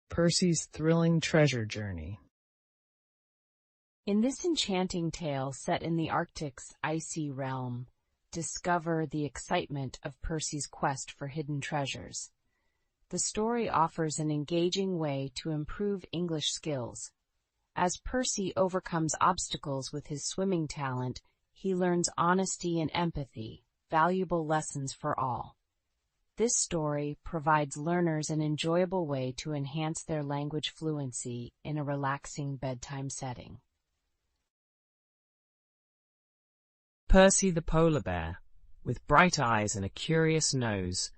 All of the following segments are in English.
Percy's thrilling treasure journey. In this enchanting tale set in the Arctic's icy realm, discover the excitement of Percy's quest for hidden treasures. The story offers an engaging way to improve English skills. As Percy overcomes obstacles with his swimming talent, he learns honesty and empathy, valuable lessons for all. This story provides learners an enjoyable way to enhance their language fluency in a relaxing bedtime setting. Percy the polar bear, with bright eyes and a curious nose,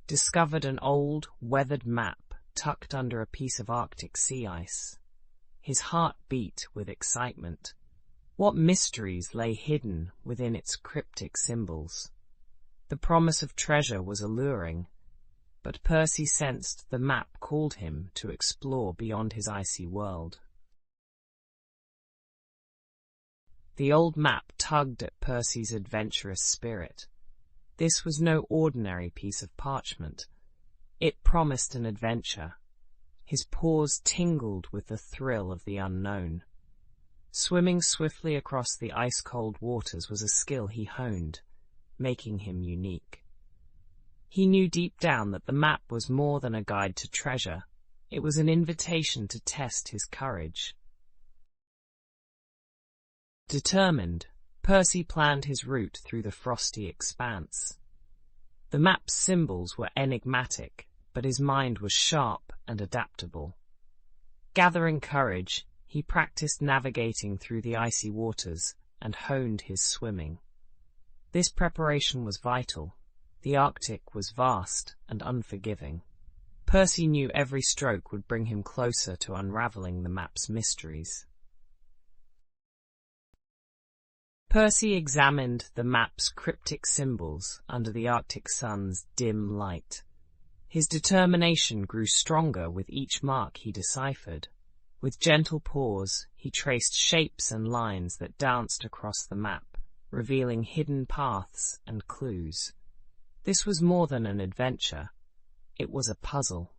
discovered an old, weathered map tucked under a piece of Arctic sea ice. His heart beat with excitement. What mysteries lay hidden within its cryptic symbols? The promise of treasure was alluring, but Percy sensed the map called him to explore beyond his icy world. The old map tugged at Percy's adventurous spirit. This was no ordinary piece of parchment. It promised an adventure. His paws tingled with the thrill of the unknown. Swimming swiftly across the ice-cold waters was a skill he honed, making him unique. He knew deep down that the map was more than a guide to treasure. It was an invitation to test his courage. Determined, Percy planned his route through the frosty expanse. The map's symbols were enigmatic, but his mind was sharp and adaptable. Gathering courage, he practiced navigating through the icy waters and honed his swimming. This preparation was vital. The Arctic was vast and unforgiving. Percy knew every stroke would bring him closer to unraveling the map's mysteries. Percy examined the map's cryptic symbols under the Arctic sun's dim light. His determination grew stronger with each mark he deciphered. With gentle paws, he traced shapes and lines that danced across the map, revealing hidden paths and clues. This was more than an adventure. It was a puzzle.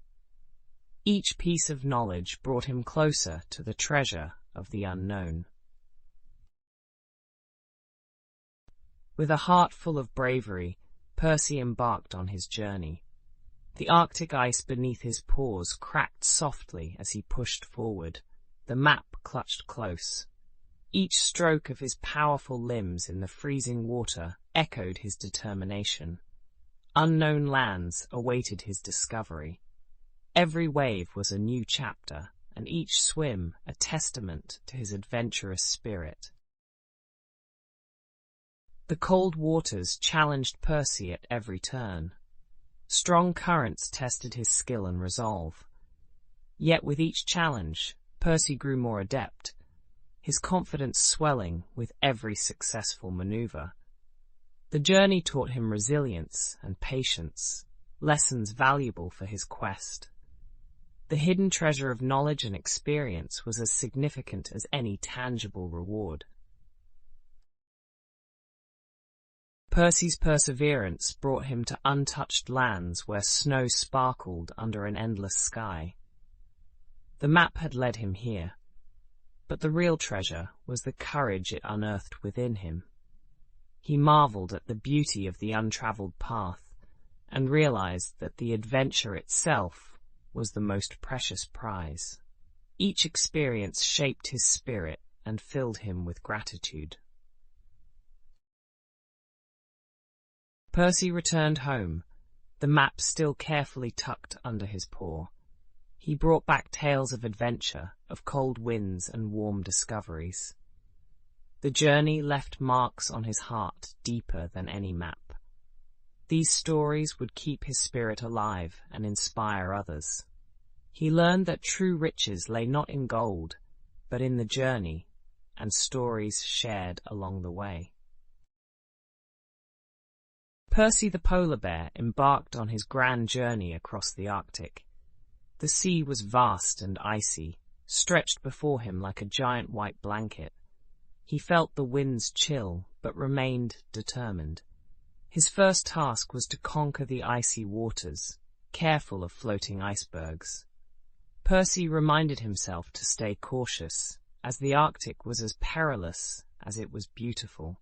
Each piece of knowledge brought him closer to the treasure of the unknown. With a heart full of bravery, Percy embarked on his journey. The Arctic ice beneath his paws cracked softly as he pushed forward. The map clutched close. Each stroke of his powerful limbs in the freezing water echoed his determination. Unknown lands awaited his discovery. Every wave was a new chapter, and each swim a testament to his adventurous spirit. The cold waters challenged Percy at every turn. Strong currents tested his skill and resolve. Yet with each challenge, Percy grew more adept, his confidence swelling with every successful maneuver. The journey taught him resilience and patience, lessons valuable for his quest. The hidden treasure of knowledge and experience was as significant as any tangible reward. Percy's perseverance brought him to untouched lands where snow sparkled under an endless sky. The map had led him here, but the real treasure was the courage it unearthed within him. He marveled at the beauty of the untraveled path and realized that the adventure itself was the most precious prize. Each experience shaped his spirit and filled him with gratitude. Percy returned home, the map still carefully tucked under his paw. He brought back tales of adventure, of cold winds and warm discoveries. The journey left marks on his heart deeper than any map. These stories would keep his spirit alive and inspire others. He learned that true riches lay not in gold, but in the journey and stories shared along the way. Percy the polar bear embarked on his grand journey across the Arctic. The sea was vast and icy, stretched before him like a giant white blanket. He felt the winds chill, but remained determined. His first task was to conquer the icy waters, careful of floating icebergs. Percy reminded himself to stay cautious, as the Arctic was as perilous as it was beautiful.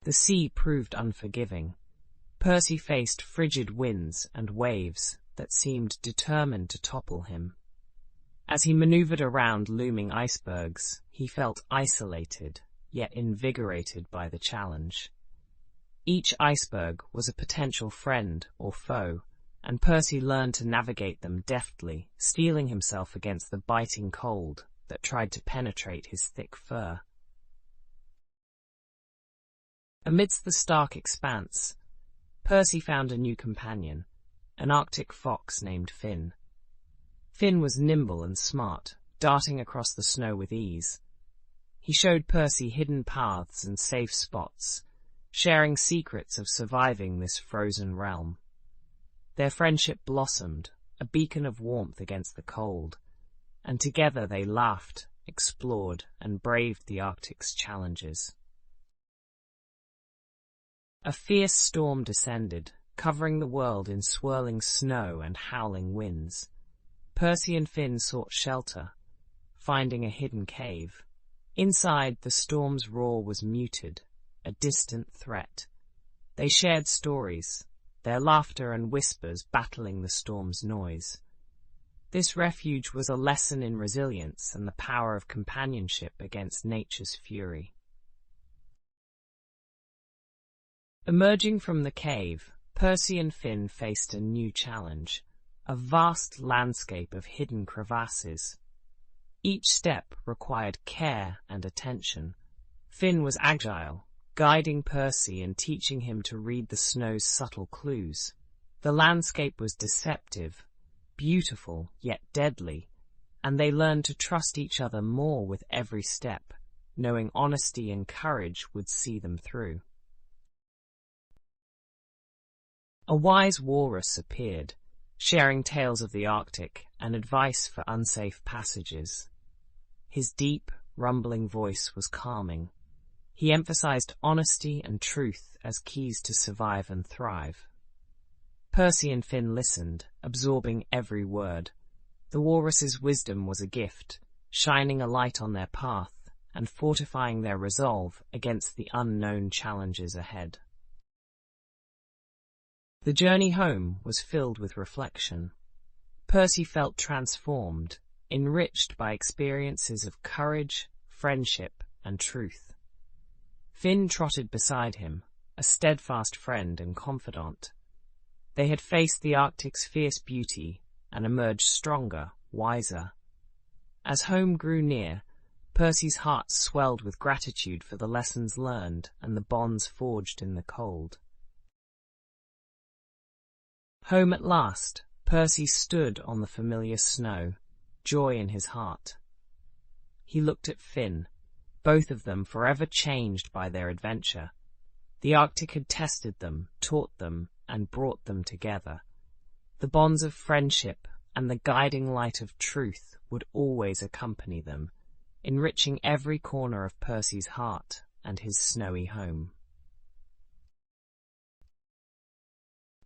The sea proved unforgiving. Percy faced frigid winds and waves that seemed determined to topple him. As he maneuvered around looming icebergs, he felt isolated, yet invigorated by the challenge. Each iceberg was a potential friend or foe, and Percy learned to navigate them deftly, steeling himself against the biting cold that tried to penetrate his thick fur. Amidst the stark expanse, Percy found a new companion, an Arctic fox named Finn. Finn was nimble and smart, darting across the snow with ease. He showed Percy hidden paths and safe spots, sharing secrets of surviving this frozen realm. Their friendship blossomed, a beacon of warmth against the cold, and together they laughed, explored, and braved the Arctic's challenges. A fierce storm descended, covering the world in swirling snow and howling winds. Percy and Finn sought shelter, finding a hidden cave. Inside, the storm's roar was muted, a distant threat. They shared stories, their laughter and whispers battling the storm's noise. This refuge was a lesson in resilience and the power of companionship against nature's fury. Emerging from the cave, Percy and Finn faced a new challenge, a vast landscape of hidden crevasses. Each step required care and attention. Finn was agile, guiding Percy and teaching him to read the snow's subtle clues. The landscape was deceptive, beautiful yet deadly, and they learned to trust each other more with every step, knowing honesty and courage would see them through. A wise walrus appeared, sharing tales of the Arctic and advice for unsafe passages. His deep, rumbling voice was calming. He emphasized honesty and truth as keys to survive and thrive. Percy and Finn listened, absorbing every word. The walrus's wisdom was a gift, shining a light on their path and fortifying their resolve against the unknown challenges ahead. The journey home was filled with reflection. Percy felt transformed, enriched by experiences of courage, friendship, and truth. Finn trotted beside him, a steadfast friend and confidant. They had faced the Arctic's fierce beauty and emerged stronger, wiser. As home grew near, Percy's heart swelled with gratitude for the lessons learned and the bonds forged in the cold. Home at last, Percy stood on the familiar snow, joy in his heart. He looked at Finn, both of them forever changed by their adventure. The Arctic had tested them, taught them, and brought them together. The bonds of friendship and the guiding light of truth would always accompany them, enriching every corner of Percy's heart and his snowy home.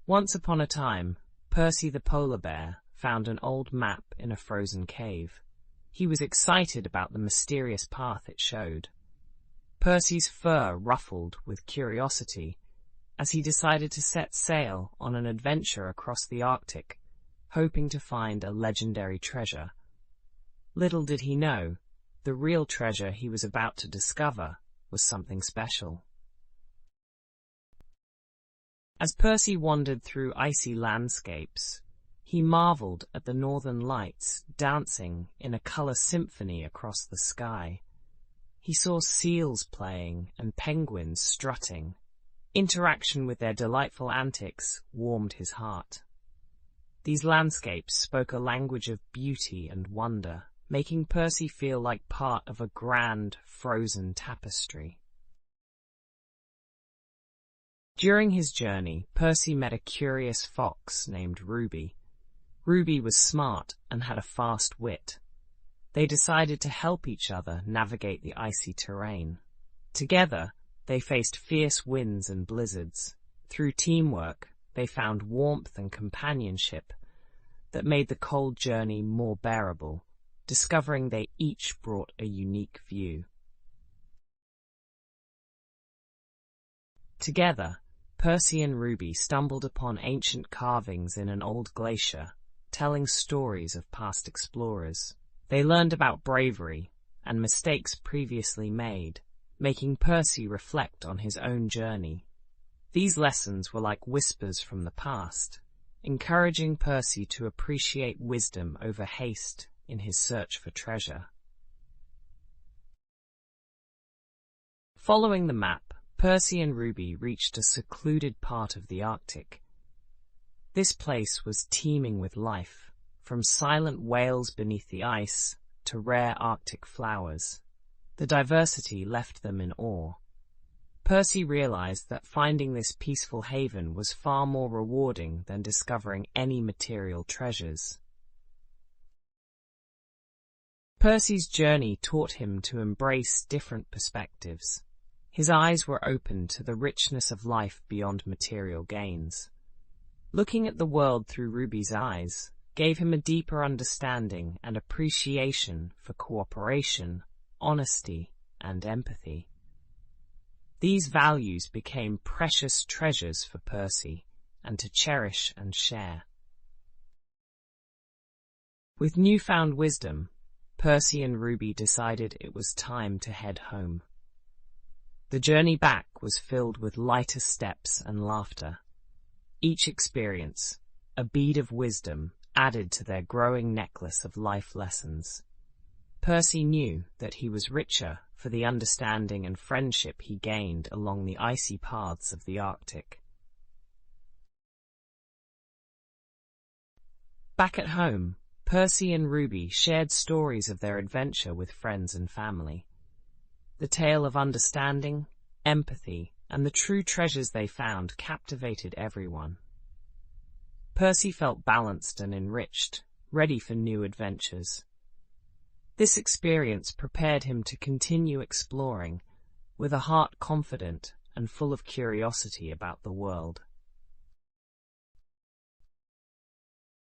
Once upon a time, Percy the polar bear found an old map in a frozen cave. He was excited about the mysterious path it showed. Percy's fur ruffled with curiosity as he decided to set sail on an adventure across the Arctic, hoping to find a legendary treasure. Little did he know, the real treasure he was about to discover was something special. As Percy wandered through icy landscapes, he marveled at the northern lights dancing in a color symphony across the sky. He saw seals playing and penguins strutting. Interaction with their delightful antics warmed his heart. These landscapes spoke a language of beauty and wonder, making Percy feel like part of a grand, frozen tapestry. During his journey, Percy met a curious fox named Ruby. Ruby was smart and had a fast wit. They decided to help each other navigate the icy terrain. Together, they faced fierce winds and blizzards. Through teamwork, they found warmth and companionship that made the cold journey more bearable, discovering they each brought a unique view. Together, Percy and Ruby stumbled upon ancient carvings in an old glacier, telling stories of past explorers. They learned about bravery and mistakes previously made, making Percy reflect on his own journey. These lessons were like whispers from the past, encouraging Percy to appreciate wisdom over haste in his search for treasure. Following the map, Percy and Ruby reached a secluded part of the Arctic. This place was teeming with life, from silent whales beneath the ice to rare Arctic flowers. The diversity left them in awe. Percy realized that finding this peaceful haven was far more rewarding than discovering any material treasures. Percy's journey taught him to embrace different perspectives. His eyes were opened to the richness of life beyond material gains. Looking at the world through Ruby's eyes gave him a deeper understanding and appreciation for cooperation, honesty, and empathy. These values became precious treasures for Percy, and to cherish and share. With newfound wisdom, Percy and Ruby decided it was time to head home. The journey back was filled with lighter steps and laughter. Each experience, a bead of wisdom, added to their growing necklace of life lessons. Percy knew that he was richer for the understanding and friendship he gained along the icy paths of the Arctic. Back at home, Percy and Ruby shared stories of their adventure with friends and family. The tale of understanding, empathy, and the true treasures they found captivated everyone. Percy felt balanced and enriched, ready for new adventures. This experience prepared him to continue exploring, with a heart confident and full of curiosity about the world.